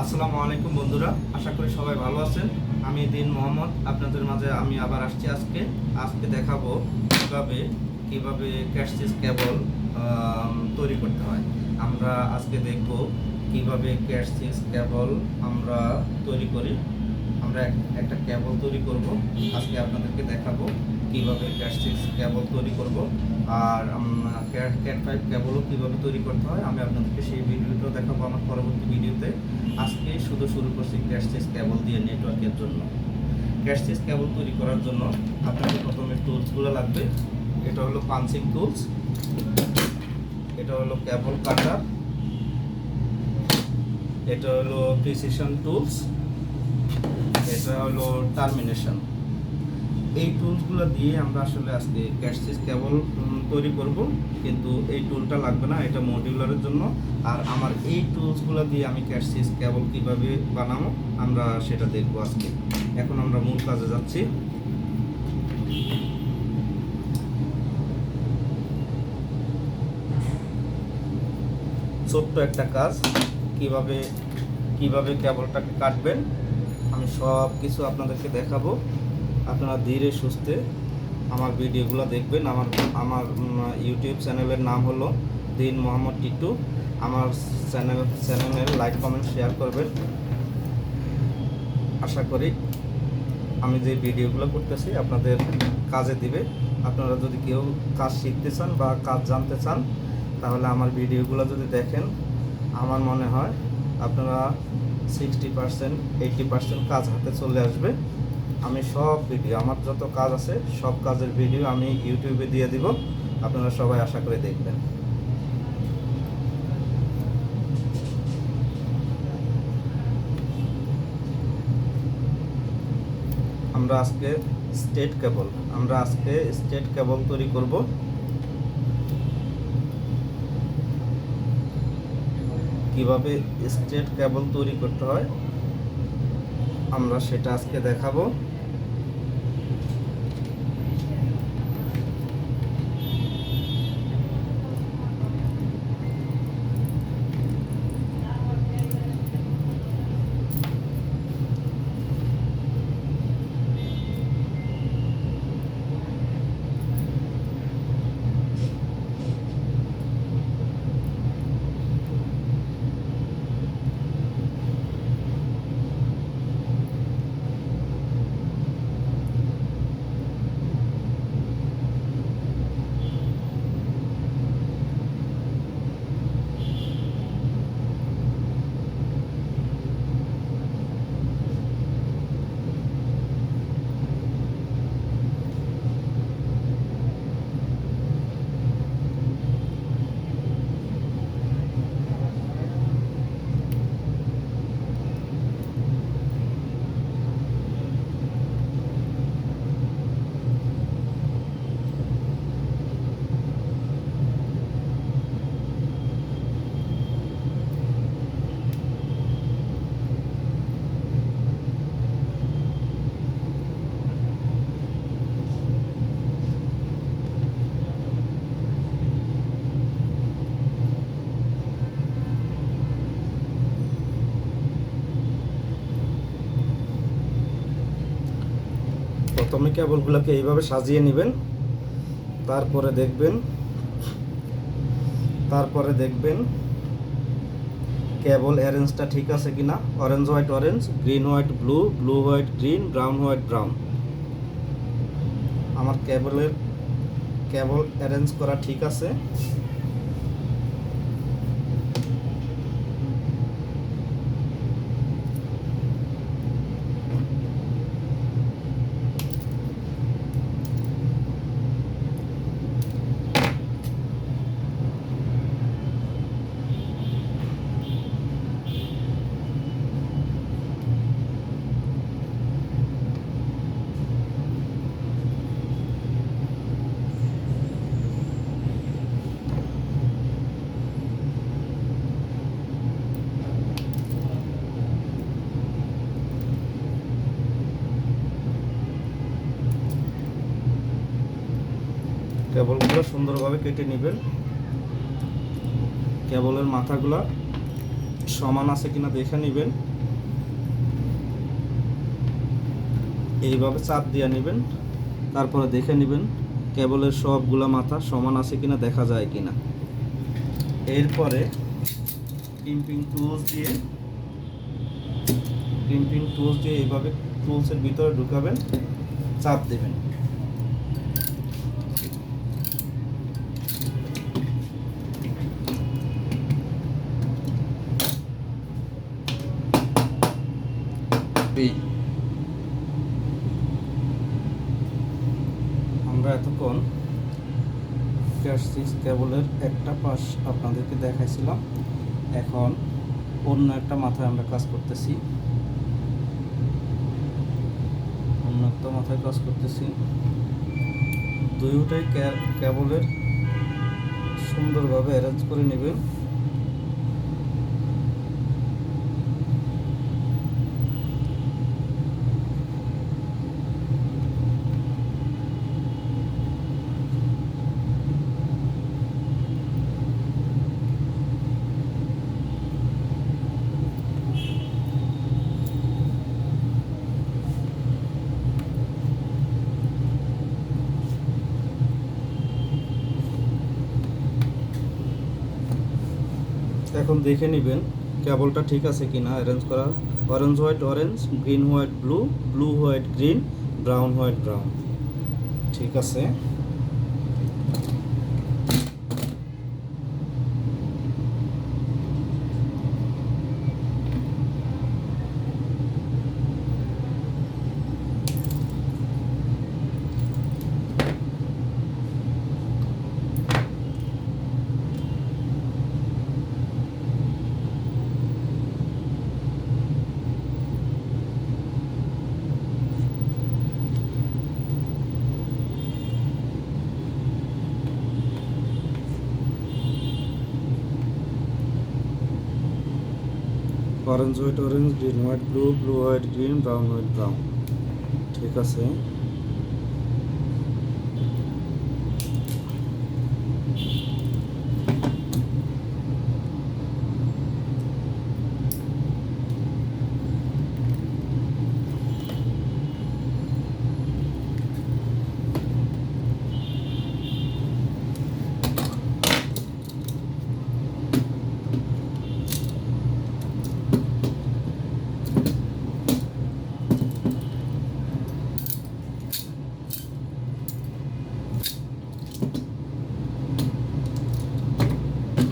আসসালামু আলাইকুম বন্ধুরা, আশা করি সবাই ভালো আছেন। আমি মোহাম্মদ আপনাদের মাঝে আমি আবার আসছি। আজকে দেখাবো কিভাবে ক্যাট6 কেবল তৈরি করতে হয়। আমরা আজকে দেখব কিভাবে ক্যাট6 কেবল আমরা তৈরি করি। আমরা একটা কেবল তৈরি করব। আজকে আপনাদেরকে দেখাবো কিভাবে ক্যাট6 কেবল তৈরি করব, আর ক্যাট5 কেবলও কিভাবে তৈরি করতে হয় আমি আপনাদেরকে সেই ভিডিওটা দেখাবো আমার পরবর্তী ভিডিওতে। আজকে শুরু করছি ক্যাট6 কেবল দিয়ে নেটওয়ার্কের জন্য। ক্যাট6 কেবল তৈরি করার জন্য আপনাদের প্রথমে টুলসগুলো লাগবে। এটা হলো পাঞ্চিং টুলস, এটা হলো কেবল কাটার, এটা হলো প্রিসিশন টুলস, এটা হলো টার্মিনেশন। এই টুলসগুলো দিয়ে আমরা আসলে আজকে ক্যাট6 কেবল তৈরি করব, কিন্তু এই টুলটা লাগবে না, এটা মডিউলারের জন্য। আর আমার এই টুলসগুলো দিয়ে আমি ক্যাট6 কেবল কিভাবে বানাবো আমরা সেটা দেখব আজকে। এখন আমরা মূল কাজে যাচ্ছি। ছোট্ট একটা কাজ, কিভাবে কেবলটাকে কাটবেন আমি সব কিছু আপনাদেরকে দেখাবো। আপনারা ধীরে সুস্থে আমার ভিডিওগুলো দেখবেন। আমার ইউটিউব চ্যানেলের নাম হলো মোহাম্মদ টিটু। আমার চ্যানেলের লাইক কমেন্ট শেয়ার করবেন। আশা করি আমি যে ভিডিওগুলো করতেছি আপনাদের কাজে দিবে। আপনারা যদি কেউ কাজ শিখতে চান বা কাজ জানতে চান তাহলে আমার ভিডিওগুলো যদি দেখেন, আমার মনে হয় আপনারা 60% 80% কাজ হাতে চলে আসবে। আমি সব ভিডিও, আমার যত কাজ আছে সব কাজের ভিডিও আমি ইউটিউবে দিয়ে দিব, আপনারা সবাই আশা করে দেখবেন। আমরা আজকে স্টেট কেবল তৈরি করব। কিভাবে স্টেট কেবল তৈরি করতে হয় আমরা সেটা আজকে দেখাবো। প্রথমে কেবলগুলোকে এইভাবে সাজিয়ে নেবেন, তারপরে দেখবেন কেবল অ্যারেঞ্জটা ঠিক আছে কিনা। Orange white orange, green white blue, blue white green, brown white brown. আমার কেবল অ্যারেঞ্জ করা ঠিক আছে। কেবলগুলো সুন্দরভাবে কেটে নেবেন। কেবলের মাথাগুলো সমান আছে কিনা দেখে নেবেন। এইভাবে চাপ দিয়ে নেবেন, তারপরে দেখে নেবেন কেবলের সবগুলা মাথা সমান আছে কিনা দেখা যায় কিনা। এরপরে ক্রিম্পিং টুলস দিয়ে এইভাবে টুলসের ভিতরে ঢুকাবেন, চাপ দেবেন। আমরা এতক্ষণ Cat6 কেবলের একটা পাশ আপনাদেরকে দেখাইছিলাম, এখন অন্য একটা মাথায় আমরা কাজ করতেছি। দুইটাই কেবলের সুন্দরভাবে অ্যারেঞ্জ করে নেবেন। এখন দেখে নেবেন কেবলটা ঠিক আছে কিনা অ্যারেঞ্জ করা। Orange white orange, green white blue, blue white green, brown white brown, ঠিক আছে। Orange white orange, green white blue, blue white green, brown white brown, ঠিক আছে।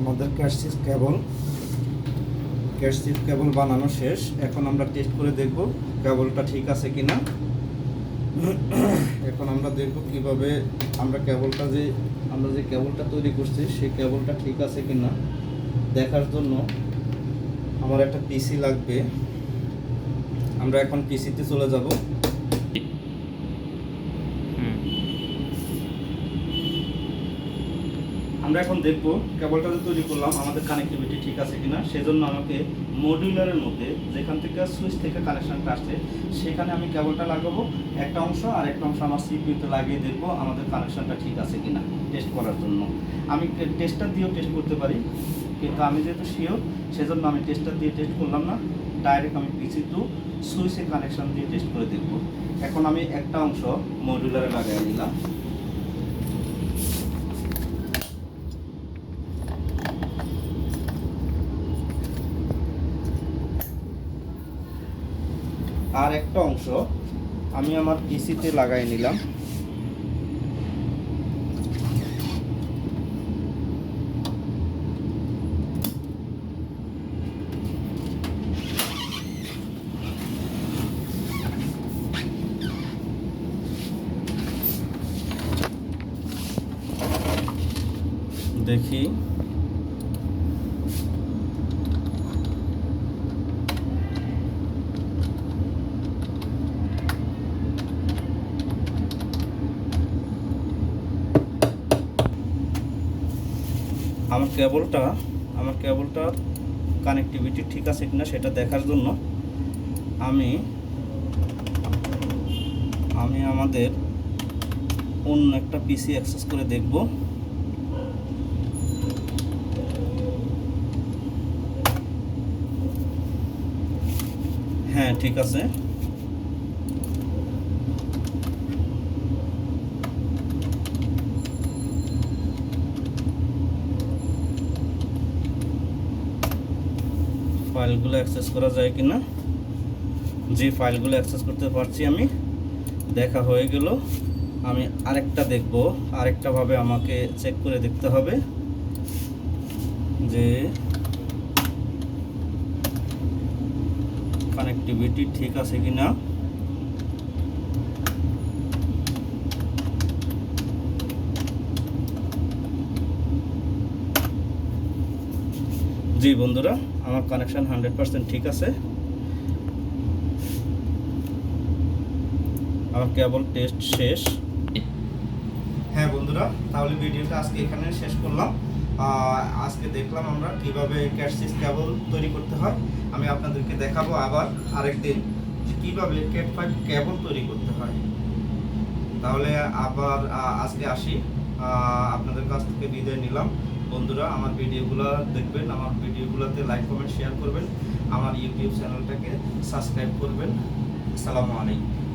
আমাদের Cat6 কেবল বানানো শেষ। এখন আমরা টেস্ট করে দেখব কেবলটা ঠিক আছে কিনা। এখন আমরা দেখব কিভাবে আমরা যে কেবলটা তৈরি করছি সেই কেবলটা ঠিক আছে কিনা দেখার জন্য আমার একটা পিসি লাগবে। আমরা এখন পিসিতে চলে যাব। আমরা এখন দেখব কেবলটা যে তৈরি করলাম আমাদের কানেক্টিভিটি ঠিক আছে কিনা। সেজন্য আমাকে মডিউলারের মধ্যে যেখান থেকে সুইচ থেকে কানেকশনটা আসছে সেখানে আমি কেবলটা লাগাবো একটা অংশ, আর একটা অংশ আমার সিপিইউতে লাগিয়ে দেখব আমাদের কানেকশনটা ঠিক আছে কিনা টেস্ট করার জন্য। আমি টেস্টার দিয়েও টেস্ট করতে পারি, কিন্তু আমি যেহেতু শিওর সেজন্য আমি টেস্টার দিয়ে টেস্ট করলাম না, ডাইরেক্ট আমি পিসি টু সুইচে কানেকশন দিয়ে টেস্ট করে দেখব। এখন আমি একটা অংশ মডিউলারে লাগিয়ে নিলাম। আর একটা অংশ আমি আমার পিসিতে লাগাই নিলাম। দেখি আমার কেবলটার কানেক্টিভিটি ঠিক আছে কিনা সেটা দেখার জন্য আমি আমাদের অন্য একটা পিসি অ্যাক্সেস করে দেখব। হ্যাঁ ঠিক আছে। ফাইলগুলো অ্যাক্সেস করা যায় কিনা? যে ফাইলগুলো অ্যাক্সেস করতে পারছি আমি, দেখা হয়ে গেল। আমি আরেকটা দেখব, আরেকটাভাবে আমাকে চেক করে দেখতে হবে যে কানেক্টিভিটি ঠিক আছে কিনা। জি বন্ধুরা, আমার কানেকশন 100% ঠিক আছে। আমার কেবল টেস্ট শেষ। হ্যাঁ বন্ধুরা, তাহলে ভিডিওটা আজকে এখানে শেষ করলাম। আজকে দেখলাম আমরা কিভাবে Cat6 কেবল তৈরি করতে হয়। আমি আপনাদেরকে দেখাবো আবার আরেকদিন কিভাবে Cat5 কেবল তৈরি করতে হয়। তাহলে আবার আজকে আসি, আপনাদের কাছ থেকে বিদায় নিলাম। বন্ধুরা, আমার ভিডিওগুলো দেখবেন, আমার ভিডিওগুলোতে লাইক কমেন্ট শেয়ার করবেন, আমার ইউটিউব চ্যানেলটাকে সাবস্ক্রাইব করবেন। আসসালামু আলাইকুম।